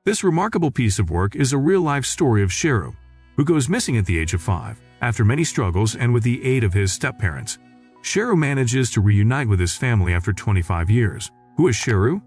This remarkable piece of work is a real-life story of Sheru, who goes missing at the age of 5. After many struggles and with the aid of his step-parents, Sheru manages to reunite with his family after 25 years. Who is Sheru?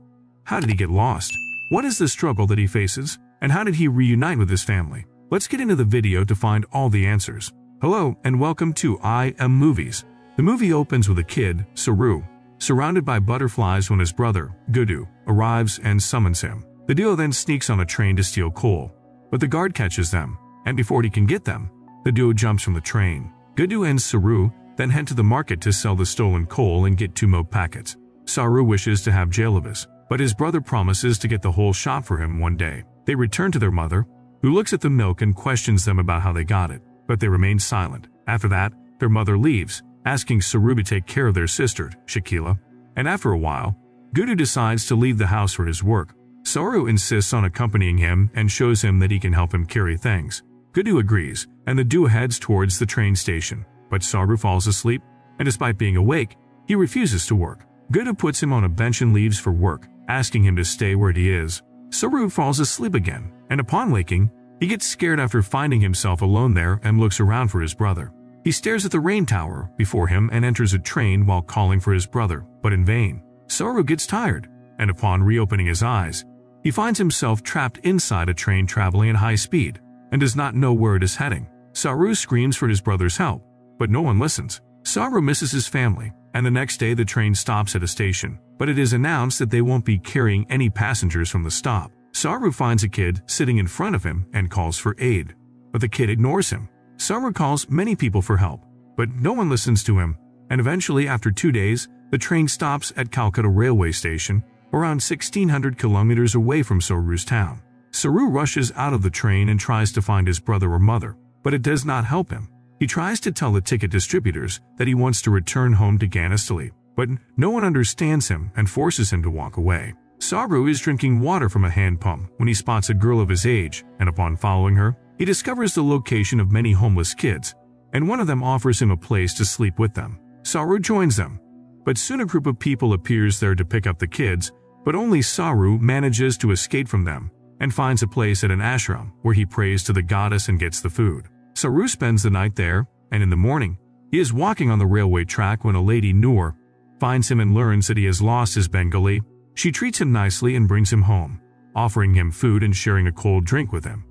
How did he get lost? What is the struggle that he faces? And how did he reunite with his family? Let's get into the video to find all the answers. Hello and welcome to I Am Movies. The movie opens with a kid, Sheru, surrounded by butterflies when his brother, Gudu, arrives and summons him. The duo then sneaks on a train to steal coal, but the guard catches them, and before he can get them, the duo jumps from the train. Gudu and Sheru then head to the market to sell the stolen coal and get 2 milk packets. Sheru wishes to have jalebis, but his brother promises to get the whole shop for him one day. They return to their mother, who looks at the milk and questions them about how they got it, but they remain silent. After that, their mother leaves, asking Sheru to take care of their sister, Shakila, and after a while, Gudu decides to leave the house for his work. Sheru insists on accompanying him and shows him that he can help him carry things. Gudu agrees, and the duo heads towards the train station, but Sheru falls asleep, and despite being awake, he refuses to work. Gudu puts him on a bench and leaves for work, asking him to stay where he is. Sheru falls asleep again, and upon waking, he gets scared after finding himself alone there and looks around for his brother. He stares at the rain tower before him and enters a train while calling for his brother, but in vain. Sheru gets tired, and upon reopening his eyes, he finds himself trapped inside a train traveling at high speed and does not know where it is heading. Sheru screams for his brother's help, but no one listens. Sheru misses his family, and the next day the train stops at a station, but it is announced that they won't be carrying any passengers from the stop. Sheru finds a kid sitting in front of him and calls for aid, but the kid ignores him. Sheru calls many people for help, but no one listens to him, and eventually after 2 days, the train stops at Calcutta railway station, around 1,600 kilometers away from Sheru's town. Sheru rushes out of the train and tries to find his brother or mother, but it does not help him. He tries to tell the ticket distributors that he wants to return home to Ganastali, but no one understands him and forces him to walk away. Sheru is drinking water from a hand pump when he spots a girl of his age, and upon following her, he discovers the location of many homeless kids, and one of them offers him a place to sleep with them. Sheru joins them, but soon a group of people appears there to pick up the kids, but only Sheru manages to escape from them and finds a place at an ashram where he prays to the goddess and gets the food. Sheru spends the night there, and in the morning, he is walking on the railway track when a lady, Noor, finds him and learns that he has lost his Bengali. She treats him nicely and brings him home, offering him food and sharing a cold drink with him.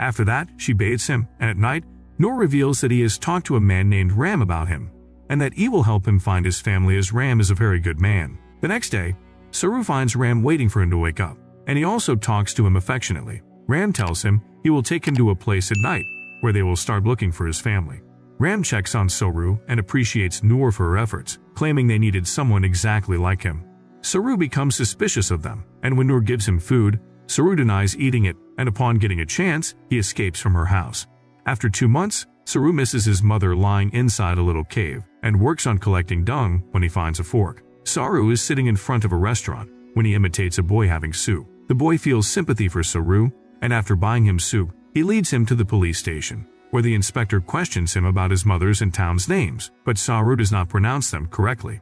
After that, she bathes him, and at night, Noor reveals that he has talked to a man named Ram about him, and that he will help him find his family as Ram is a very good man. The next day, Sheru finds Ram waiting for him to wake up, and he also talks to him affectionately. Ram tells him he will take him to a place at night where they will start looking for his family. Ram checks on Sheru and appreciates Noor for her efforts, claiming they needed someone exactly like him. Sheru becomes suspicious of them, and when Noor gives him food, Sheru denies eating it, and upon getting a chance, he escapes from her house. After 2 months, Sheru misses his mother lying inside a little cave and works on collecting dung when he finds a fork. Sheru is sitting in front of a restaurant when he imitates a boy having soup. The boy feels sympathy for Sheru, and after buying him soup, he leads him to the police station, where the inspector questions him about his mother's and town's names, but Sheru does not pronounce them correctly.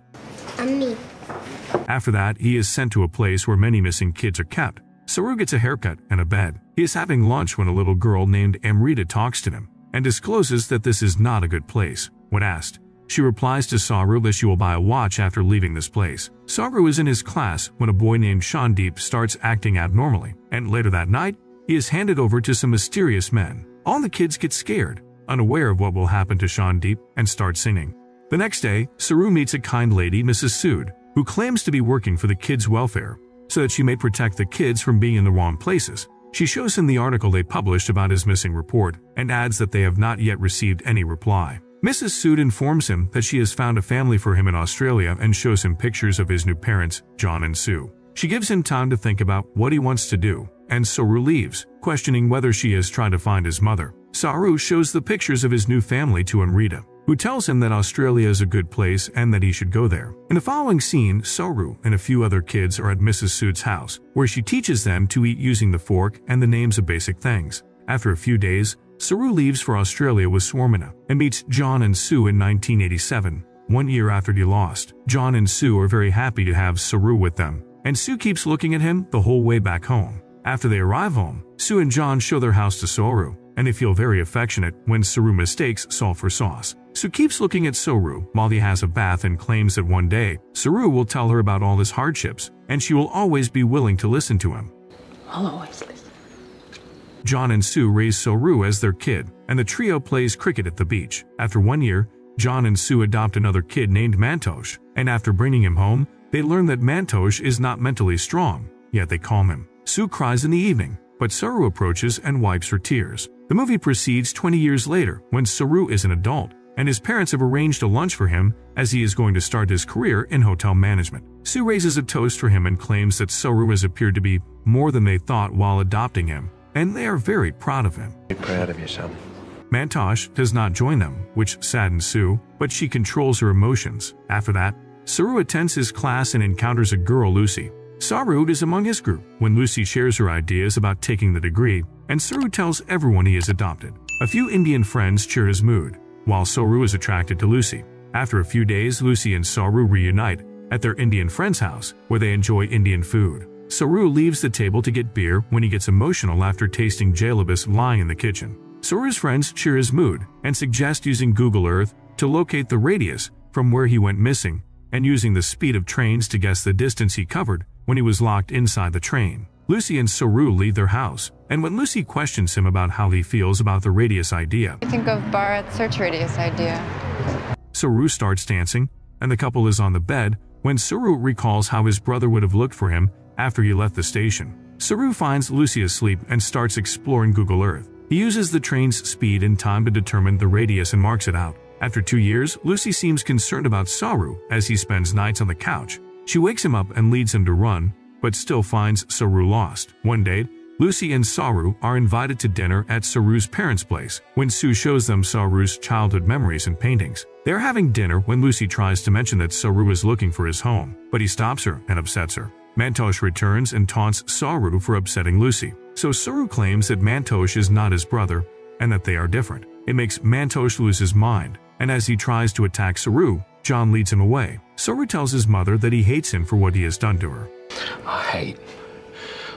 Amni. After that, he is sent to a place where many missing kids are kept. Sheru gets a haircut and a bed. He is having lunch when a little girl named Amrita talks to him and discloses that this is not a good place. When asked, she replies to Sheru that she will buy a watch after leaving this place. Sheru is in his class when a boy named Shandeep starts acting abnormally, and later that night, he is handed over to some mysterious men. All the kids get scared, unaware of what will happen to Shandeep, and start singing. The next day, Sheru meets a kind lady, Mrs. Sood, who claims to be working for the kids' welfare, so that she may protect the kids from being in the wrong places. She shows him the article they published about his missing report and adds that they have not yet received any reply. Mrs. Sood informs him that she has found a family for him in Australia and shows him pictures of his new parents, John and Sue. She gives him time to think about what he wants to do, and Sheru leaves, questioning whether she has tried to find his mother. Sheru shows the pictures of his new family to Amrita, who tells him that Australia is a good place and that he should go there. In the following scene, Sheru and a few other kids are at Mrs. Sood's house, where she teaches them to eat using the fork and the names of basic things. After a few days, Sheru leaves for Australia with Swarmina and meets John and Sue in 1987, 1 year after they lost. John and Sue are very happy to have Sheru with them, and Sue keeps looking at him the whole way back home. After they arrive home, Sue and John show their house to Sheru, and they feel very affectionate when Sheru mistakes salt for sauce. Sue keeps looking at Sheru while he has a bath and claims that one day, Sheru will tell her about all his hardships, and she will always be willing to listen to him. I'll always listen. John and Sue raise Sheru as their kid, and the trio plays cricket at the beach. After 1 year, John and Sue adopt another kid named Mantosh, and after bringing him home, they learn that Mantosh is not mentally strong, yet they calm him. Sue cries in the evening, but Sheru approaches and wipes her tears. The movie proceeds 20 years later when Sheru is an adult, and his parents have arranged a lunch for him as he is going to start his career in hotel management. Sue raises a toast for him and claims that Sheru has appeared to be more than they thought while adopting him, and they are very proud of him. Be proud of you, son. Mantosh does not join them, which saddens Sue, but she controls her emotions. After that, Sheru attends his class and encounters a girl, Lucy. Sheru is among his group when Lucy shares her ideas about taking the degree, and Sheru tells everyone he is adopted. A few Indian friends cheer his mood, while Sheru is attracted to Lucy. After a few days, Lucy and Sheru reunite at their Indian friend's house, where they enjoy Indian food. Sheru leaves the table to get beer when he gets emotional after tasting jalebis lying in the kitchen. Sheru's friends cheer his mood and suggest using Google Earth to locate the radius from where he went missing and using the speed of trains to guess the distance he covered when he was locked inside the train. Lucy and Sheru leave their house, and when Lucy questions him about how he feels about the radius idea, I think of Bharat search radius idea. Sheru starts dancing, and the couple is on the bed when Sheru recalls how his brother would have looked for him after he left the station. Sheru finds Lucy asleep and starts exploring Google Earth. He uses the train's speed and time to determine the radius and marks it out. After 2 years, Lucy seems concerned about Sheru as he spends nights on the couch. She wakes him up and leads him to run, but still finds Sheru lost. One day, Lucy and Sheru are invited to dinner at Sheru's parents' place when Sue shows them Sheru's childhood memories and paintings. They are having dinner when Lucy tries to mention that Sheru is looking for his home, but he stops her and upsets her. Mantosh returns and taunts Sheru for upsetting Lucy. So Sheru claims that Mantosh is not his brother and that they are different. It makes Mantosh lose his mind, and as he tries to attack Sheru, John leads him away. Sheru tells his mother that he hates him for what he has done to her. I hate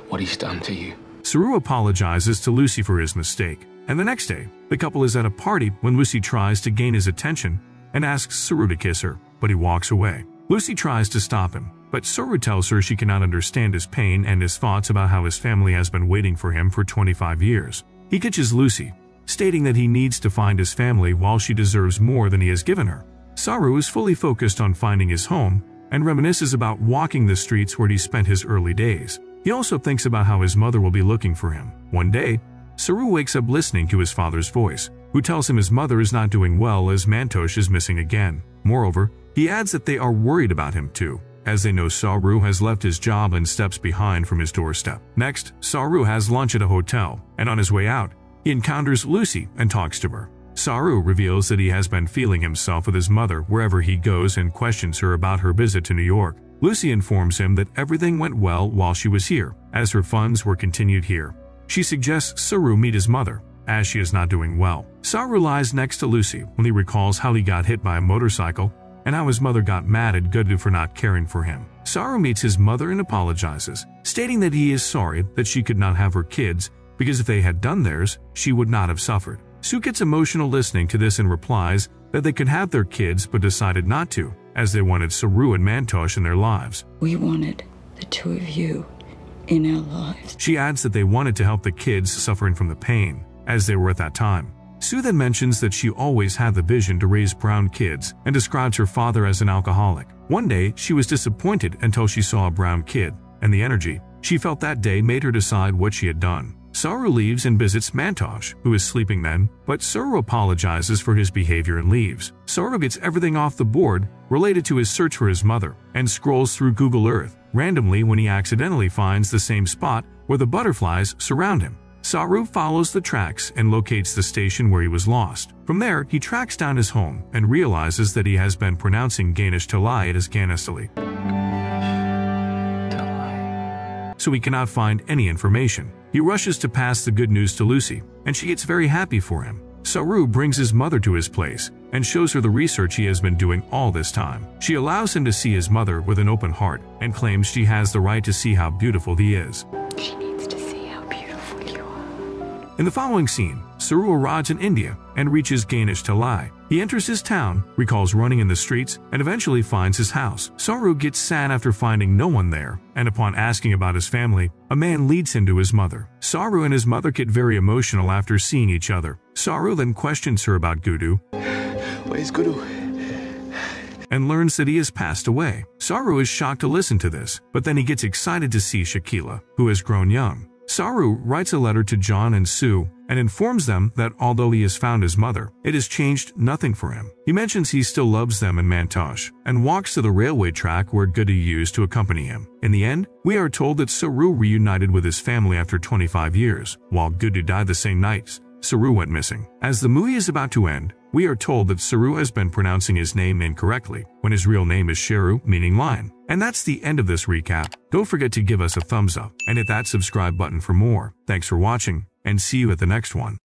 what he's done to you. Sheru apologizes to Lucy for his mistake, and the next day, the couple is at a party when Lucy tries to gain his attention and asks Sheru to kiss her, but he walks away. Lucy tries to stop him, but Sheru tells her she cannot understand his pain and his thoughts about how his family has been waiting for him for 25 years. He catches Lucy, stating that he needs to find his family while she deserves more than he has given her. Sheru is fully focused on finding his home and reminisces about walking the streets where he spent his early days. He also thinks about how his mother will be looking for him. One day, Sheru wakes up listening to his father's voice, who tells him his mother is not doing well as Mantosh is missing again. Moreover, he adds that they are worried about him too, as they know Sheru has left his job and steps behind from his doorstep. Next, Sheru has lunch at a hotel, and on his way out, he encounters Lucy and talks to her. Sheru reveals that he has been feeling himself with his mother wherever he goes and questions her about her visit to New York. Lucy informs him that everything went well while she was here, as her funds were continued here. She suggests Sheru meet his mother, as she is not doing well. Sheru lies next to Lucy when he recalls how he got hit by a motorcycle and how his mother got mad at Gudu for not caring for him. Sheru meets his mother and apologizes, stating that he is sorry that she could not have her kids because if they had done theirs, she would not have suffered. Sue gets emotional listening to this and replies that they could have their kids but decided not to, as they wanted Sheru and Mantosh in their lives. We wanted the two of you in our lives. She adds that they wanted to help the kids suffering from the pain, as they were at that time. Sue then mentions that she always had the vision to raise brown kids and describes her father as an alcoholic. One day, she was disappointed until she saw a brown kid, and the energy she felt that day made her decide what she had done. Sheru leaves and visits Mantosh, who is sleeping then, but Sheru apologizes for his behavior and leaves. Sheru gets everything off the board related to his search for his mother and scrolls through Google Earth randomly when he accidentally finds the same spot where the butterflies surround him. Sheru follows the tracks and locates the station where he was lost. From there, he tracks down his home and realizes that he has been pronouncing Ganesh Talai as Ganestali. So he cannot find any information. He rushes to pass the good news to Lucy, and she gets very happy for him. Sheru brings his mother to his place, and shows her the research he has been doing all this time. She allows him to see his mother with an open heart and claims she has the right to see how beautiful he is. She needs to see how beautiful you are. In the following scene, Sheru arrives in India and reaches Ganesh Talai. He enters his town, recalls running in the streets, and eventually finds his house. Sheru gets sad after finding no one there, and upon asking about his family, a man leads him to his mother. Sheru and his mother get very emotional after seeing each other. Sheru then questions her about Guru Where's Guru? and learns that he has passed away. Sheru is shocked to listen to this, but then he gets excited to see Shakila, who has grown young. Sheru writes a letter to John and Sue and informs them that although he has found his mother, it has changed nothing for him. He mentions he still loves them in Mantosh and walks to the railway track where Guru used to accompany him. In the end, we are told that Sheru reunited with his family after 25 years, while Guru died the same night Sheru went missing. As the movie is about to end, we are told that Sheru has been pronouncing his name incorrectly when his real name is Sheru, meaning lion. And that's the end of this recap. Don't forget to give us a thumbs up and hit that subscribe button for more. Thanks for watching, and see you at the next one.